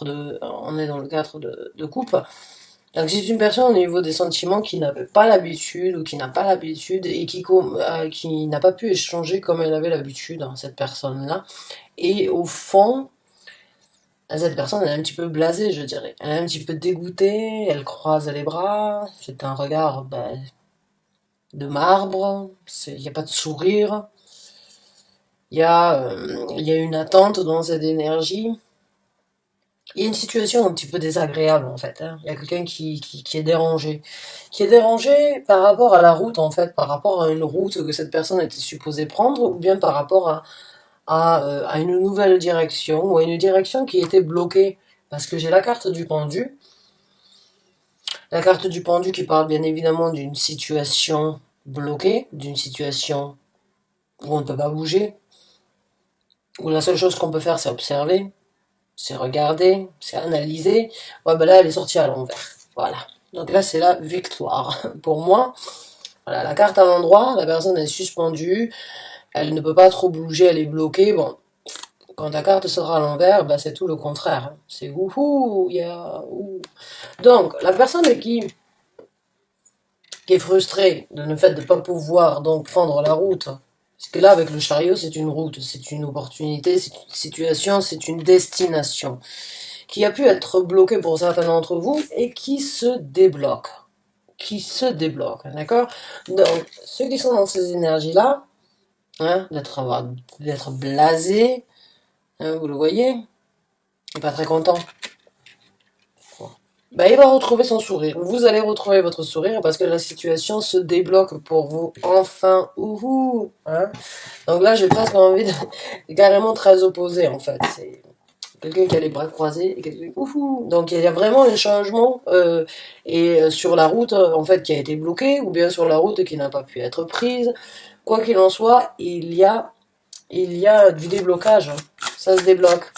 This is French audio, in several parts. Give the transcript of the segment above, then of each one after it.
on est dans le cadre de couple. Donc c'est une personne au niveau des sentiments qui n'avait pas l'habitude ou qui n'a pas l'habitude et qui n'a pas pu échanger comme elle avait l'habitude, hein, cette personne-là. Et au fond, cette personne elle est un petit peu blasée, je dirais. Elle est un petit peu dégoûtée, elle croise les bras, c'est un regard de marbre, il n'y a pas de sourire, il y a une attente dans cette énergie. Il y a une situation un petit peu désagréable en fait, hein. Il y a quelqu'un qui est dérangé. Qui est dérangé par rapport à la route en fait, par rapport à une route que cette personne était supposée prendre, ou bien par rapport à une nouvelle direction, ou à une direction qui était bloquée. Parce que j'ai la carte du pendu. La carte du pendu qui parle bien évidemment d'une situation bloquée, d'une situation où on ne peut pas bouger, où la seule chose qu'on peut faire c'est observer, c'est regarder, c'est analyser. Ouais, ben là, elle est sortie à l'envers. Voilà. Donc là, c'est la victoire. Pour moi, voilà, la carte à l'endroit, la personne est suspendue, elle ne peut pas trop bouger, elle est bloquée. Bon, quand la carte sera à l'envers, ben c'est tout le contraire. C'est ouhou, yeah, ouh. Donc, la personne qui est frustrée de le fait de ne pas pouvoir donc prendre la route, parce que là, avec le chariot, c'est une route, c'est une opportunité, c'est une situation, c'est une destination qui a pu être bloqué pour certains d'entre vous et qui se débloque. Qui se débloque, d'accord? Donc, ceux qui sont dans ces énergies-là, hein, d'être blasé, hein, vous le voyez, il n'est pas très content. Ben, il va retrouver son sourire. Vous allez retrouver votre sourire parce que la situation se débloque pour vous. Enfin, ouhou, hein. Donc là, j'ai presque envie de carrément très opposé en fait. C'est quelqu'un qui a les bras croisés et quelqu'un oufou. Donc il y a vraiment un changement sur la route en fait qui a été bloquée ou bien sur la route qui n'a pas pu être prise. Quoi qu'il en soit, il y a du déblocage. Ça se débloque.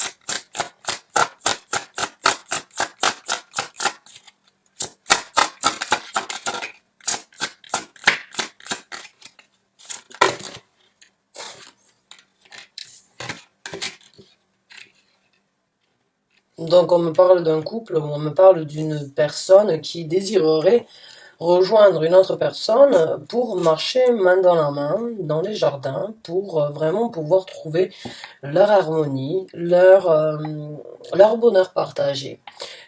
Donc on me parle d'un couple, on me parle d'une personne qui désirerait rejoindre une autre personne pour marcher main dans la main dans les jardins, pour vraiment pouvoir trouver leur harmonie, leur bonheur partagé.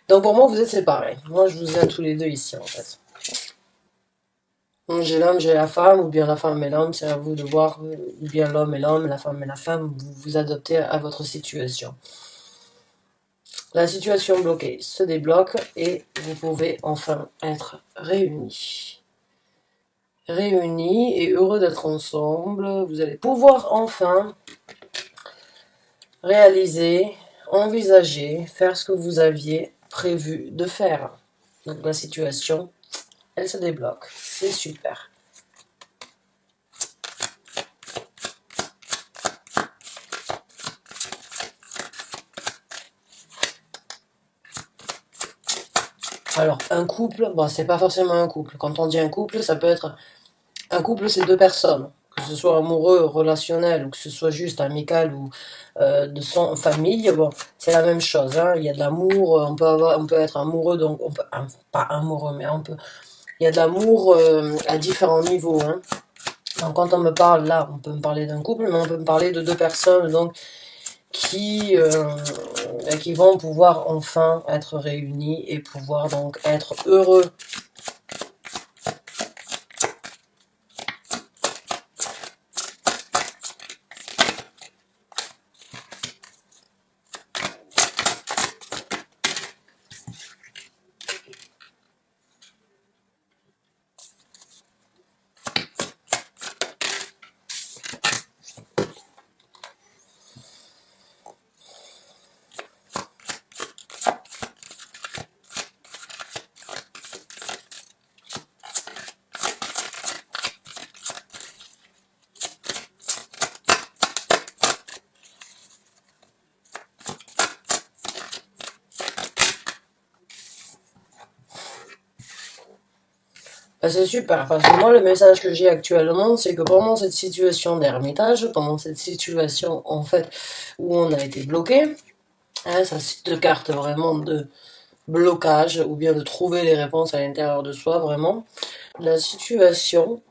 Donc pour moi, vous êtes séparés. Moi, je vous ai tous les deux ici, en fait. J'ai l'homme, j'ai la femme, ou bien la femme et l'homme, c'est à vous de voir, ou bien l'homme et l'homme, la femme et la femme, vous vous adaptez à votre situation. La situation bloquée se débloque et vous pouvez enfin être réunis. Réunis et heureux d'être ensemble, vous allez pouvoir enfin réaliser, envisager, faire ce que vous aviez prévu de faire. Donc la situation, elle se débloque. C'est super. Alors, un couple, bon, c'est pas forcément un couple. Quand on dit un couple, ça peut être... Un couple, c'est deux personnes. Que ce soit amoureux, relationnel, ou que ce soit juste amical ou de son famille, bon, c'est la même chose, hein. Il y a de l'amour, on peut être amoureux, donc on peut, pas amoureux, mais on peut... Il y a de l'amour à différents niveaux, hein. Donc quand on me parle là, on peut me parler d'un couple, mais on peut me parler de deux personnes donc qui vont pouvoir enfin être réunies et pouvoir donc être heureux. Ben, c'est super, parce que moi le message que j'ai actuellement, c'est que pendant cette situation d'ermitage, pendant cette situation en fait où on a été bloqué, Hein, ça, c'est deux cartes vraiment de blocage ou bien de trouver les réponses à l'intérieur de soi, vraiment. La situation,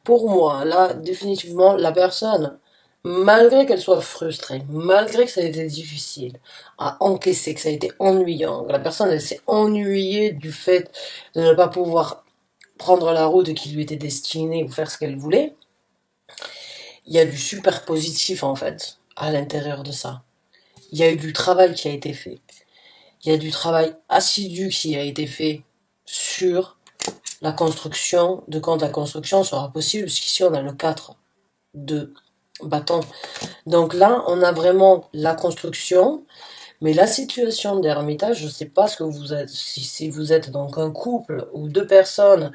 pour moi, là, définitivement, la personne, malgré qu'elle soit frustrée, malgré que ça a été difficile à encaisser, que ça a été ennuyant, que la personne, elle s'est ennuyée du fait de ne pas pouvoir prendre la route qui lui était destinée ou faire ce qu'elle voulait, il y a du super positif, en fait, à l'intérieur de ça. Il y a eu du travail qui a été fait. Il y a du travail assidu qui a été fait sur la construction, de quand la construction sera possible, puisqu'ici on a le 4 de bâton. Donc là, on a vraiment la construction, mais la situation d'ermitage, je ne sais pas ce que vous êtes, si vous êtes donc un couple ou deux personnes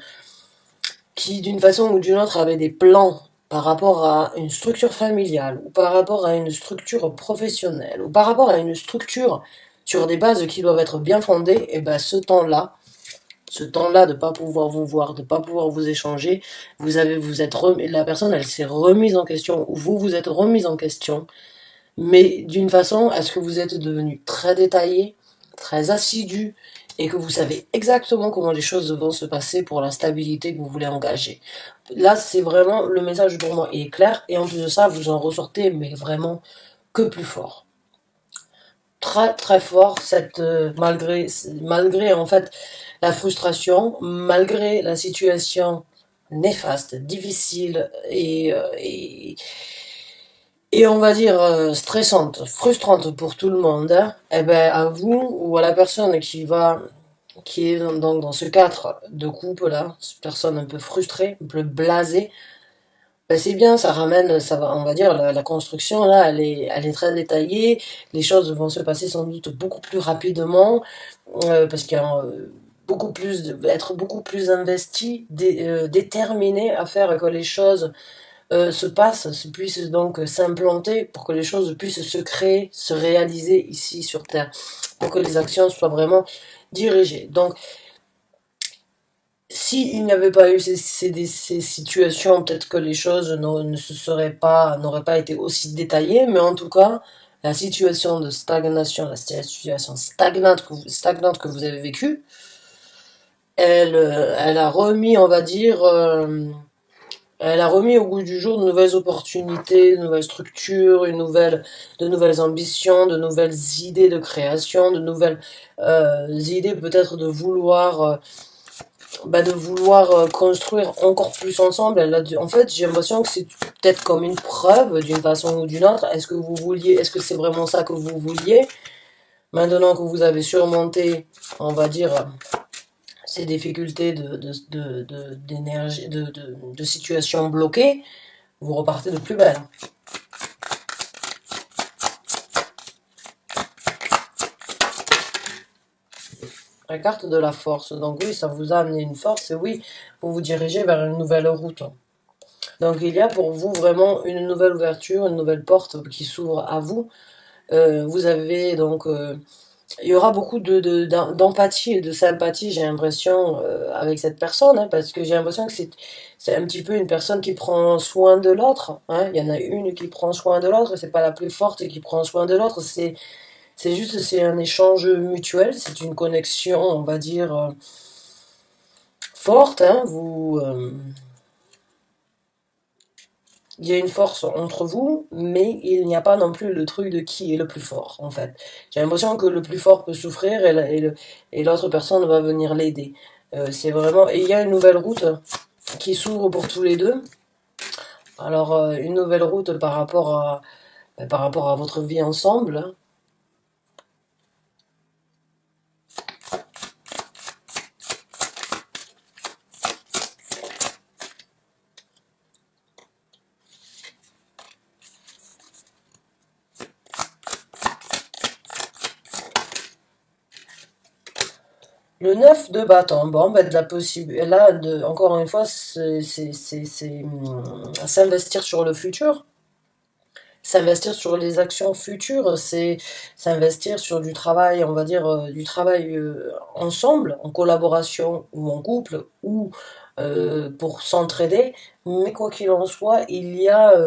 qui d'une façon ou d'une autre avaient des plans par rapport à une structure familiale, ou par rapport à une structure professionnelle, ou par rapport à une structure sur des bases qui doivent être bien fondées, et ben ce temps-là de pas pouvoir vous voir, de pas pouvoir vous échanger, vous êtes la personne, elle s'est remise en question, ou vous vous êtes remise en question, mais d'une façon, est-ce que vous êtes devenu très détaillé, très assidu, et que vous savez exactement comment les choses vont se passer pour la stabilité que vous voulez engager. Là, c'est vraiment, le message pour moi est clair, et en plus de ça, vous en ressortez, mais vraiment que plus fort. Très très fort, malgré en fait la frustration, malgré la situation néfaste, difficile et on va dire stressante, frustrante pour tout le monde, hein, eh ben à vous ou à la personne qui est donc dans ce cadre de couple là, cette personne un peu frustrée, un peu blasée, ben c'est bien, ça ramène, ça va, on va dire la construction là, elle est très détaillée, les choses vont se passer sans doute beaucoup plus rapidement parce qu'il y a beaucoup plus être beaucoup plus investi, déterminé à faire que les choses se passent, puissent donc s'implanter pour que les choses puissent se créer, se réaliser ici sur Terre, pour que les actions soient vraiment dirigées. Donc, s'il n'y avait pas eu ces situations, peut-être que les choses ne se n'auraient pas été aussi détaillées, mais en tout cas, la situation de stagnation, la situation stagnante que vous avez vécue, elle a remis, on va dire, elle a remis au goût du jour de nouvelles opportunités, de nouvelles structures, de nouvelles ambitions, de nouvelles idées de création, de nouvelles idées peut-être de vouloir construire encore plus ensemble. En fait, j'ai l'impression que c'est peut-être comme une preuve d'une façon ou d'une autre. Est-ce que c'est vraiment ça que vous vouliez? Maintenant que vous avez surmonté, on va dire, ces difficultés d'énergie, de situations bloquées, vous repartez de plus belle. La carte de la force. Donc oui, ça vous a amené une force et oui, vous vous dirigez vers une nouvelle route. Donc il y a pour vous vraiment une nouvelle ouverture, une nouvelle porte qui s'ouvre à vous. Vous avez donc il y aura beaucoup d'empathie et de sympathie, j'ai l'impression, avec cette personne, hein, parce que j'ai l'impression que c'est un petit peu une personne qui prend soin de l'autre. Hein. Il y en a une qui prend soin de l'autre, c'est pas la plus forte qui prend soin de l'autre, c'est juste, c'est un échange mutuel, c'est une connexion, on va dire, forte. Hein. Il y a une force entre vous, mais il n'y a pas non plus le truc de qui est le plus fort, en fait. J'ai l'impression que le plus fort peut souffrir et l'autre personne va venir l'aider. C'est vraiment... Et il y a une nouvelle route qui s'ouvre pour tous les deux. Alors, une nouvelle route par rapport à votre vie ensemble. Hein. Le 9 de bâton, bon, ben, de la possibilité, là, encore une fois, s'investir sur le futur, S'investir sur les actions futures, c'est s'investir sur du travail, on va dire, du travail ensemble, en collaboration ou en couple, ou pour s'entraider. Mais quoi qu'il en soit,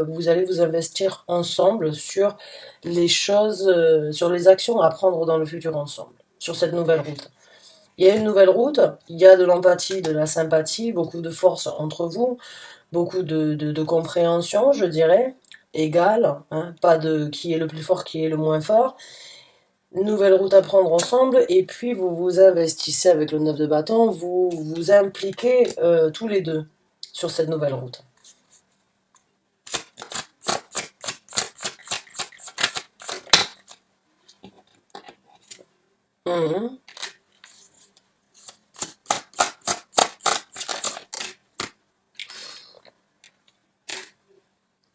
vous allez vous investir ensemble sur les choses, sur les actions à prendre dans le futur ensemble, sur cette nouvelle route. Il y a une nouvelle route, il y a de l'empathie, de la sympathie, beaucoup de force entre vous, beaucoup de compréhension, je dirais, égale, hein, pas de qui est le plus fort, qui est le moins fort. Nouvelle route à prendre ensemble, et puis vous vous investissez avec le 9 de bâton, vous vous impliquez tous les deux sur cette nouvelle route. Mhm.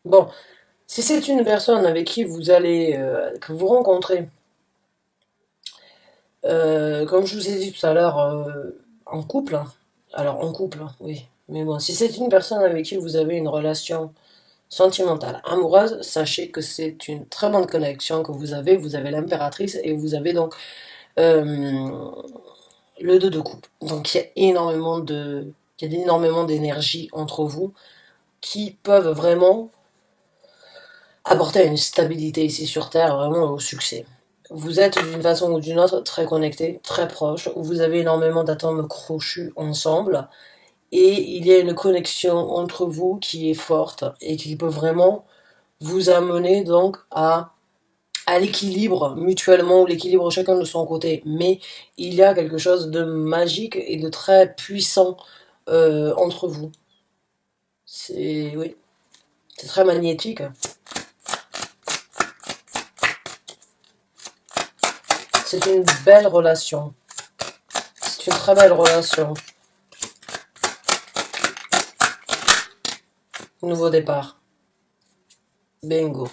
Bon, si c'est une personne avec qui vous allez, que vous rencontrez, comme je vous ai dit tout à l'heure, en couple, hein. Alors en couple, hein, oui. Mais bon, si c'est une personne avec qui vous avez une relation sentimentale, amoureuse, sachez que c'est une très bonne connexion que vous avez l'impératrice et vous avez donc euh, le 2 de coupe. Donc il y a énormément d'énergie entre vous qui peuvent vraiment apporter une stabilité ici sur Terre, vraiment au succès. Vous êtes d'une façon ou d'une autre très connectés, très proches, vous avez énormément d'atomes crochus ensemble, et il y a une connexion entre vous qui est forte et qui peut vraiment vous amener donc à l'équilibre mutuellement, ou l'équilibre chacun de son côté. Mais il y a quelque chose de magique et de très puissant entre vous. Oui, c'est très magnétique. C'est une belle relation. C'est une très belle relation. Nouveau départ. Bingo.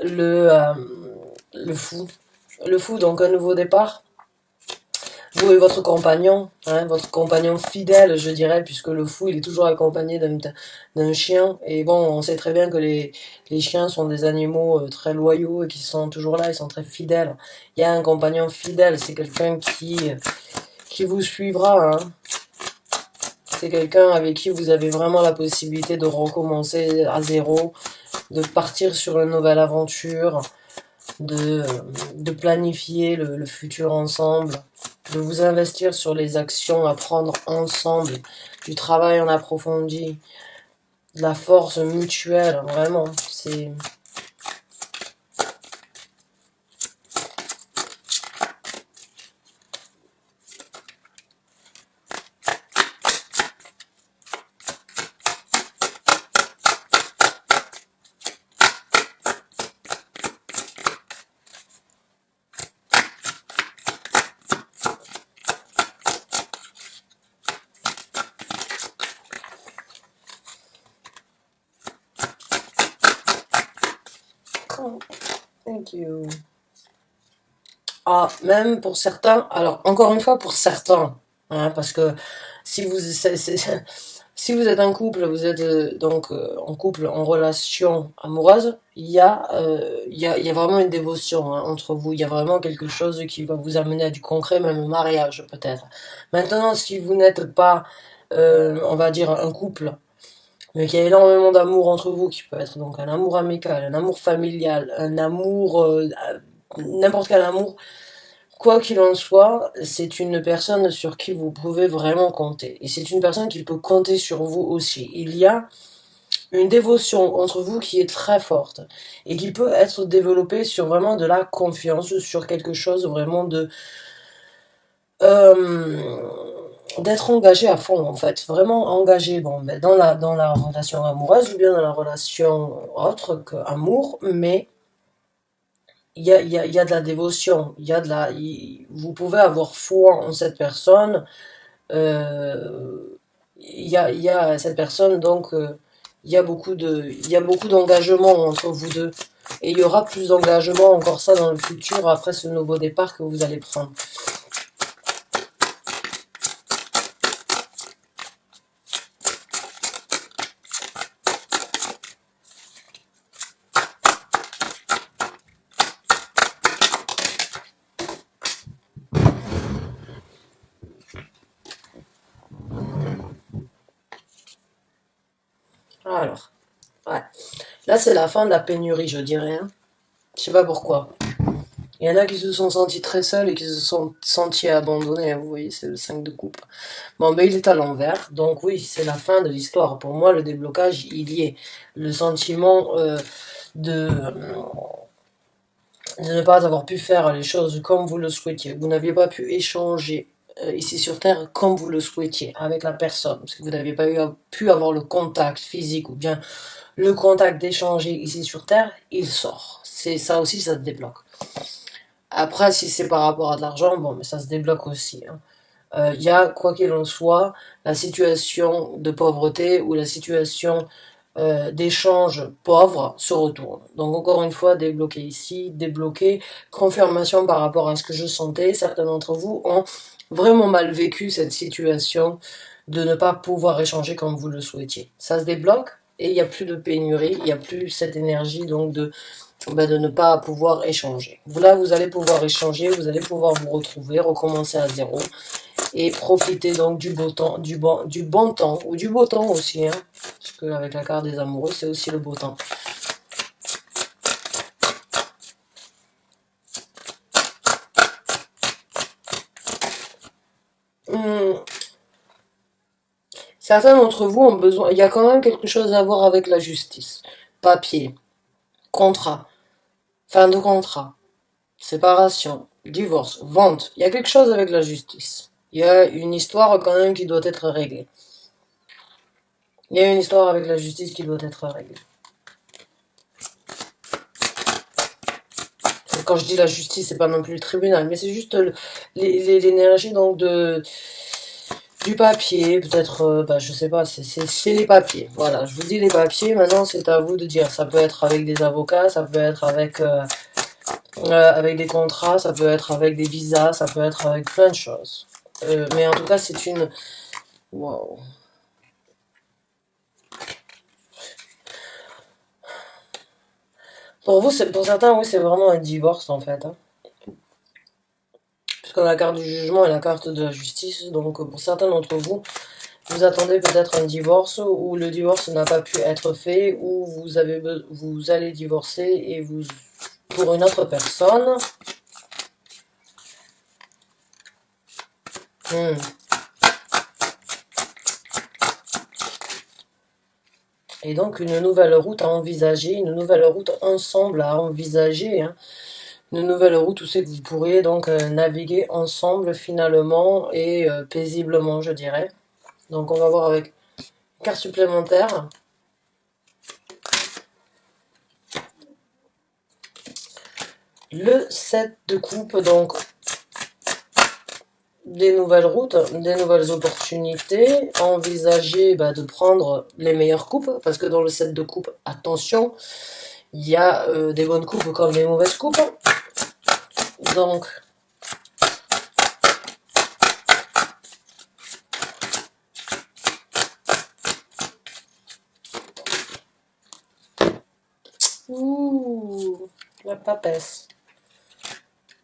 Le, euh, le fou. Le fou, donc un nouveau départ. Vous et votre compagnon fidèle, je dirais, puisque le fou, il est toujours accompagné d'un chien. Et bon, on sait très bien que les chiens sont des animaux très loyaux et qui sont toujours là, ils sont très fidèles. Il y a un compagnon fidèle, c'est quelqu'un qui vous suivra, hein. C'est quelqu'un avec qui vous avez vraiment la possibilité de recommencer à zéro, de partir sur une nouvelle aventure, de, de planifier le futur ensemble, de vous investir sur les actions à prendre ensemble, du travail en approfondi, de la force mutuelle, vraiment. C'est cool. Thank you. Ah, même pour certains, alors encore une fois pour certains, hein, parce que si vous, si vous êtes un couple, vous êtes donc en couple, en relation amoureuse, il y a vraiment une dévotion, hein, entre vous. Il y a vraiment quelque chose qui va vous amener à du concret, même un mariage peut-être. Maintenant, si vous n'êtes pas, on va dire, un couple, mais qu'il y a énormément d'amour entre vous, qui peut être donc un amour amical, un amour familial, un amour, n'importe quel amour, quoi qu'il en soit, c'est une personne sur qui vous pouvez vraiment compter. Et c'est une personne qui peut compter sur vous aussi. Il y a une dévotion entre vous qui est très forte et qui peut être développée sur vraiment de la confiance, sur quelque chose vraiment euh, d'être engagé à fond en fait, vraiment engagé, bon, mais dans la relation amoureuse ou bien dans la relation autre qu'amour, mais il y a de la dévotion, il y a de la, vous pouvez avoir foi en cette personne, il y a cette personne, donc il y a beaucoup d'engagement entre vous deux. Et il y aura plus d'engagement encore ça dans le futur après ce nouveau départ que vous allez prendre. Alors, ouais. Là, c'est la fin de la pénurie, je dirais, hein. Je sais pas pourquoi. Il y en a qui se sont sentis très seuls et qui se sont sentis abandonnés, hein. Vous voyez, c'est le 5 de coupe. Bon, ben il est à l'envers, donc oui, c'est la fin de l'histoire. Pour moi, le déblocage, il y est. Le sentiment de ne pas avoir pu faire les choses comme vous le souhaitiez. Vous n'aviez pas pu échanger ici sur Terre comme vous le souhaitiez avec la personne, parce que vous n'aviez pas pu avoir le contact physique ou bien le contact d'échanger ici sur Terre, il sort. C'est ça aussi, ça se débloque. Après, si c'est par rapport à de l'argent, bon, mais ça se débloque aussi, hein. Il y a, quoi qu'il en soit, la situation de pauvreté ou la situation d'échange pauvre se retourne. Donc encore une fois, débloqué ici, débloqué, confirmation par rapport à ce que je sentais. Certains d'entre vous ont vraiment mal vécu cette situation de ne pas pouvoir échanger comme vous le souhaitiez. Ça se débloque et il n'y a plus de pénurie, il n'y a plus cette énergie donc de ne pas pouvoir échanger. Là, vous allez pouvoir échanger, vous allez pouvoir vous retrouver, recommencer à zéro et profiter donc du beau temps, du bon temps, ou du beau temps aussi, hein, parce qu'avec la carte des amoureux, c'est aussi le beau temps. Hum, Certains d'entre vous ont besoin, il y a quand même quelque chose à voir avec la justice. Papier, contrat, fin de contrat, séparation, divorce, vente, il y a quelque chose avec la justice. Il y a une histoire quand même qui doit être réglée. Il y a une histoire avec la justice qui doit être réglée. Quand je dis la justice, c'est pas non plus le tribunal, mais c'est juste l'énergie donc du papier, peut-être, bah, je sais pas, c'est les papiers. Voilà, je vous dis les papiers, maintenant c'est à vous de dire. Ça peut être avec des avocats, ça peut être avec des contrats, ça peut être avec des visas, ça peut être avec plein de choses. Mais en tout cas, c'est une... Wow. Pour vous, pour certains, oui, c'est vraiment un divorce en fait, hein. Puisqu'on a la carte du jugement et la carte de la justice, donc pour certains d'entre vous, vous attendez peut-être un divorce ou le divorce n'a pas pu être fait ou vous allez divorcer et vous pour une autre personne. Hmm. Et donc une nouvelle route à envisager, une nouvelle route ensemble à envisager, hein. Une nouvelle route où c'est que vous pourriez donc naviguer ensemble finalement et paisiblement, je dirais. Donc on va voir avec une carte supplémentaire. Le 7 de coupe, donc des nouvelles routes, des nouvelles opportunités, envisager de prendre les meilleures coupes, parce que dans le 7 de coupe, attention, il y a des bonnes coupes comme des mauvaises coupes. Donc, ouh, la papesse,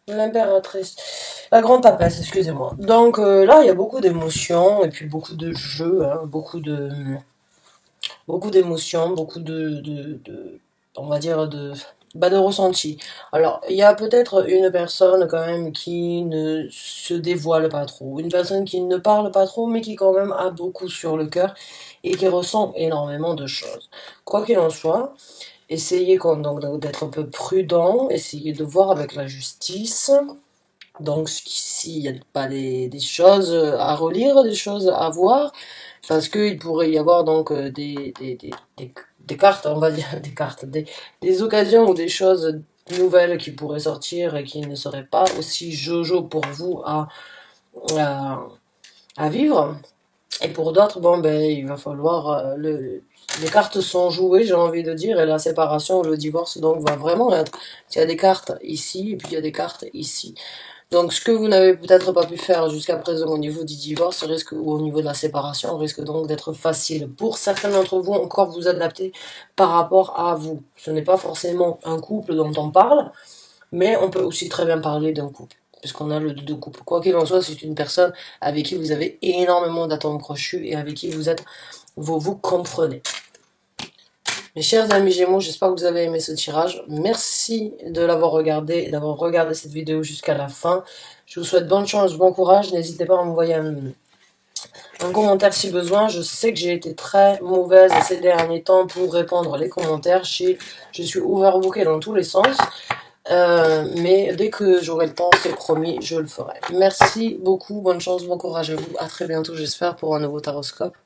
l'impératrice, la grande papesse, excusez-moi. Donc là, il y a beaucoup d'émotions et puis beaucoup de jeux, hein, beaucoup d'émotions, beaucoup on va dire de ressenti. Alors, il y a peut-être une personne quand même qui ne se dévoile pas trop, une personne qui ne parle pas trop, mais qui quand même a beaucoup sur le cœur et qui ressent énormément de choses. Quoi qu'il en soit, essayez donc d'être un peu prudent, essayez de voir avec la justice. Donc, s'il n'y a pas des choses à relire, des choses à voir, parce qu'il pourrait y avoir donc des cartes, on va dire, des cartes, des occasions ou des choses nouvelles qui pourraient sortir et qui ne seraient pas aussi jojo pour vous à, à vivre. Et pour d'autres, bon, ben, il va falloir, les cartes sont jouées, j'ai envie de dire, et la séparation ou le divorce, donc, va vraiment être, il y a des cartes ici, et puis il y a des cartes ici. Donc, ce que vous n'avez peut-être pas pu faire jusqu'à présent au niveau du divorce risque, ou au niveau de la séparation risque donc d'être facile. Pour certains d'entre vous, encore vous adapter par rapport à vous. Ce n'est pas forcément un couple dont on parle, mais on peut aussi très bien parler d'un couple, puisqu'on a le deux couple. Quoi qu'il en soit, c'est une personne avec qui vous avez énormément d'atomes crochus et avec qui vous vous comprenez. Mes chers amis Gémeaux, j'espère que vous avez aimé ce tirage. Merci de l'avoir regardé et d'avoir regardé cette vidéo jusqu'à la fin. Je vous souhaite bonne chance, bon courage. N'hésitez pas à m'envoyer un commentaire si besoin. Je sais que j'ai été très mauvaise ces derniers temps pour répondre les commentaires. Je suis overbookée dans tous les sens. Mais dès que j'aurai le temps, c'est promis, je le ferai. Merci beaucoup, bonne chance, bon courage à vous. À très bientôt, j'espère, pour un nouveau taroscope.